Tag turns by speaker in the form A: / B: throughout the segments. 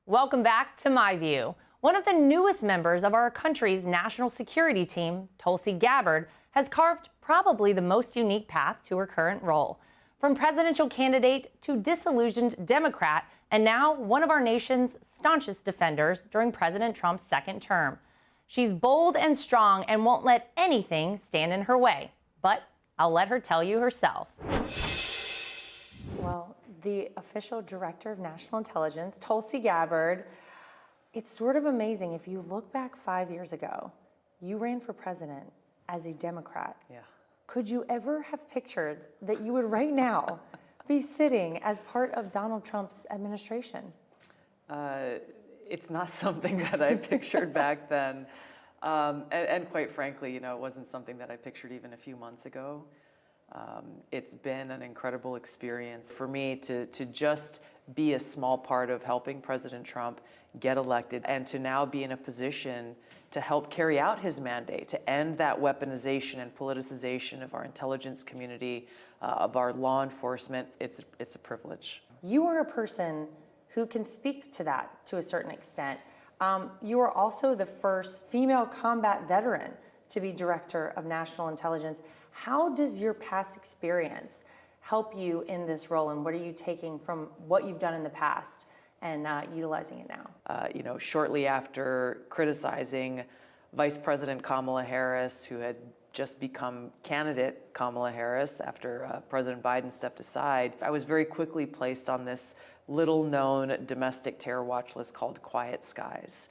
A: Welcome back to My View. One of the newest members of our country's national security team, Tulsi Gabbard, has carved probably the most unique path to her current role. From presidential candidate to disillusioned Democrat, and now one of our nation's staunchest defenders during President Trump's second term. She's bold and strong and won't let anything stand in her way. But I'll let her tell you herself. Well, the official director of national intelligence, Tulsi Gabbard, it's sort of amazing. If you look back 5 years ago, you ran for president as a Democrat.
B: Yeah.
A: Could you ever have pictured that you would right now be sitting as part of Donald Trump's administration?
B: It's not something that I pictured back then. And quite frankly, it wasn't something that I pictured even a few months ago. It's been an incredible experience for me to just be a small part of helping President Trump get elected and to now be in a position to help carry out his mandate, to end that weaponization and politicization of our intelligence community, of our law enforcement. It's a privilege.
A: You are a person who can speak to that to a certain extent. You are also the first female combat veteran to be director of national intelligence. How does your past experience help you in this role, and what are you taking from what you've done in the past and utilizing it now?
B: Shortly after criticizing Vice President Kamala Harris, who had just become candidate Kamala Harris after President Biden stepped aside, I was very quickly placed on this little-known domestic terror watch list called Quiet Skies.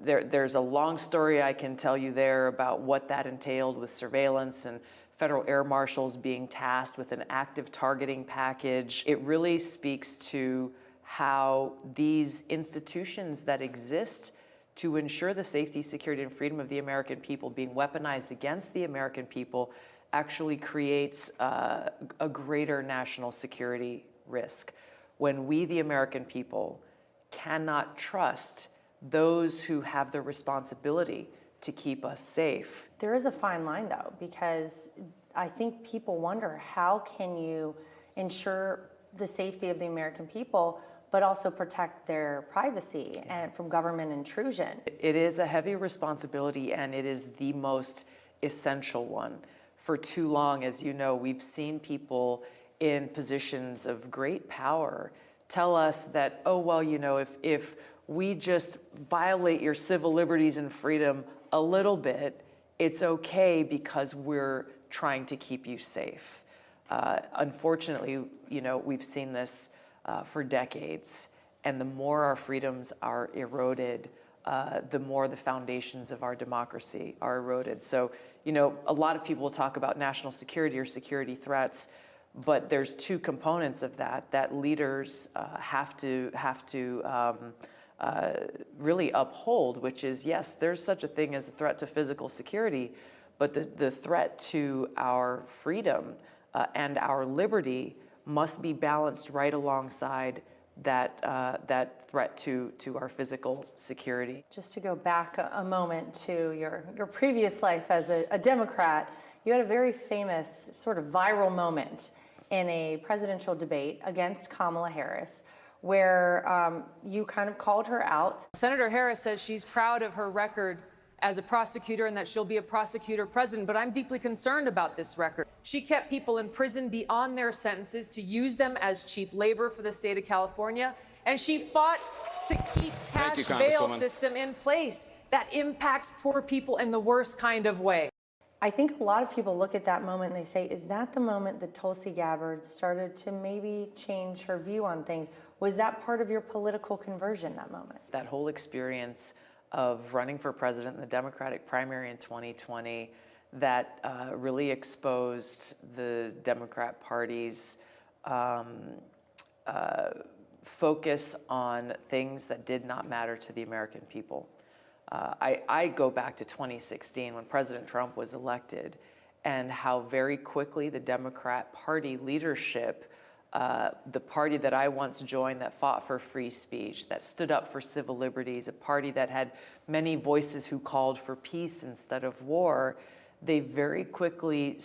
B: There's a long story I can tell you there about what that entailed with surveillance and federal air marshals being tasked with an active targeting package. It really speaks to how these institutions that exist to ensure the safety, security, and freedom of the American people being weaponized against the American people actually creates a greater national security risk. When we, the American people, cannot trust those who have the responsibility to keep us safe.
A: There is a fine line, though, because I think people wonder, how can you ensure the safety of the American people but also protect their privacy and from government intrusion?
B: It is a heavy responsibility, and it is the most essential one. For too long, as you know, we've seen people in positions of great power tell us that, oh, well, if we just violate your civil liberties and freedom a little bit, it's okay because we're trying to keep you safe. Unfortunately, we've seen this for decades, and the more our freedoms are eroded, the more the foundations of our democracy are eroded. So, a lot of people talk about national security or security threats, but there's two components of that leaders have to really uphold, which is, yes, there's such a thing as a threat to physical security, but the threat to our freedom and our liberty must be balanced right alongside that threat to our physical security.
A: Just to go back a moment to your previous life as a Democrat, you had a very famous sort of viral moment in a presidential debate against Kamala Harris, where you kind of called her out.
C: Senator Harris says she's proud of her record as a prosecutor and that she'll be a prosecutor president, but I'm deeply concerned about this record. She kept people in prison beyond their sentences to use them as cheap labor for the state of California, and she fought to keep cash bail system in place that impacts poor people in the worst kind of way.
A: I think a lot of people look at that moment and they say, is that the moment that Tulsi Gabbard started to maybe change her view on things? Was that part of your political conversion, that moment?
B: That whole experience of running for president in the Democratic primary in 2020 that really exposed the Democrat Party's focus on things that did not matter to the American people. I go back to 2016 when President Trump was elected, and how very quickly the Democrat Party leadership, the party that I once joined that fought for free speech, that stood up for civil liberties, a party that had many voices who called for peace instead of war, they very quickly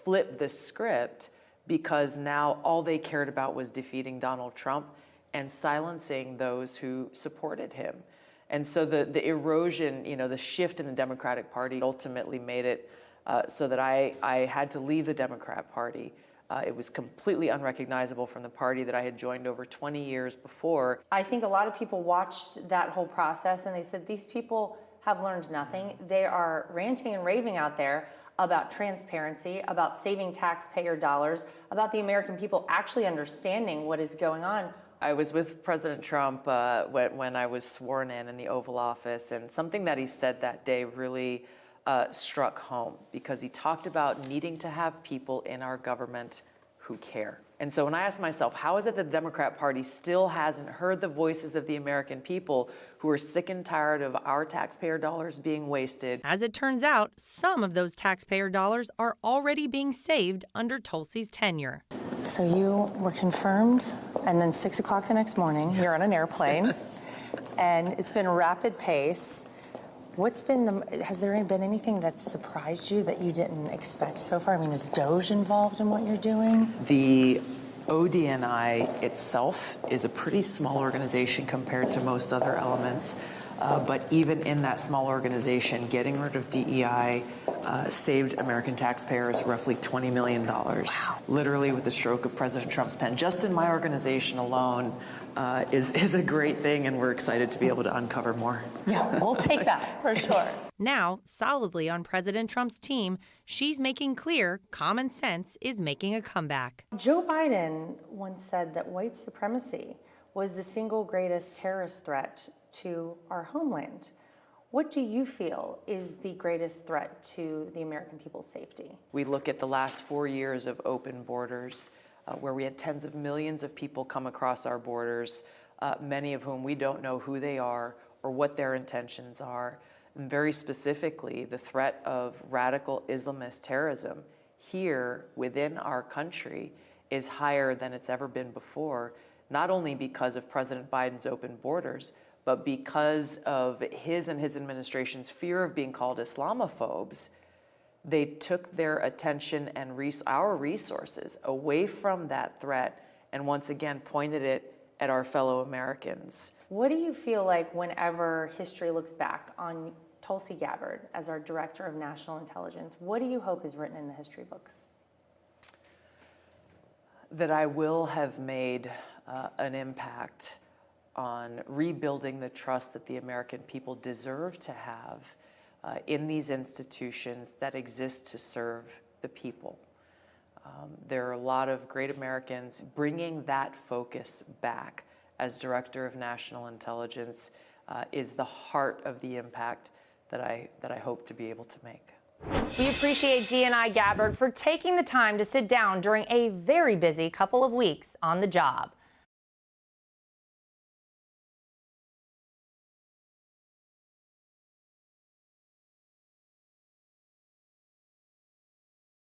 B: flipped the script because now all they cared about was defeating Donald Trump and silencing those who supported him. And so the erosion, the shift in the Democratic Party ultimately made it so that I had to leave the Democrat Party. It was completely unrecognizable from the party that I had joined over 20 years before.
A: I think a lot of people watched that whole process and they said, these people have learned nothing. They are ranting and raving out there about transparency, about saving taxpayer dollars, about the American people actually understanding what is going on.
B: I was with President Trump when I was sworn in the Oval Office, and something that he said that day really struck home, because he talked about needing to have people in our government who care. And so when I asked myself, how is it that the Democrat Party still hasn't heard the voices of the American people who are sick and tired of our taxpayer dollars being wasted?
A: As it turns out, some of those taxpayer dollars are already being saved under Tulsi's tenure. So you were confirmed, and then 6 o'clock the next morning, you're on an airplane, and it's been a rapid pace. Has there been anything that surprised you that you didn't expect so far? I mean, is DOJ involved in what you're doing?
B: The ODNI itself is a pretty small organization compared to most other elements. But even in that small organization, getting rid of DEI saved American taxpayers roughly $20 million. Wow. Literally with the stroke of President Trump's pen. Just in my organization alone is a great thing, and we're excited to be able to uncover more.
A: Yeah, we'll take that for sure. Now, solidly on President Trump's team, she's making clear common sense is making a comeback. Joe Biden once said that white supremacy was the single greatest terrorist threat to our homeland. What do you feel is the greatest threat to the American people's safety?
B: We look at the last 4 years of open borders, where we had tens of millions of people come across our borders, many of whom we don't know who they are or what their intentions are. And very specifically, the threat of radical Islamist terrorism here within our country is higher than it's ever been before, not only because of President Biden's open borders, but because of his and his administration's fear of being called Islamophobes. They took their attention and our resources away from that threat and once again pointed it at our fellow Americans.
A: What do you feel like whenever history looks back on Tulsi Gabbard as our Director of National Intelligence? What do you hope is written in the history books?
B: That I will have made an impact on rebuilding the trust that the American people deserve to have in these institutions that exist to serve the people. There are a lot of great Americans. Bringing that focus back as Director of National Intelligence is the heart of the impact that I hope to be able to make.
A: We appreciate DNI Gabbard for taking the time to sit down during a very busy couple of weeks on the job.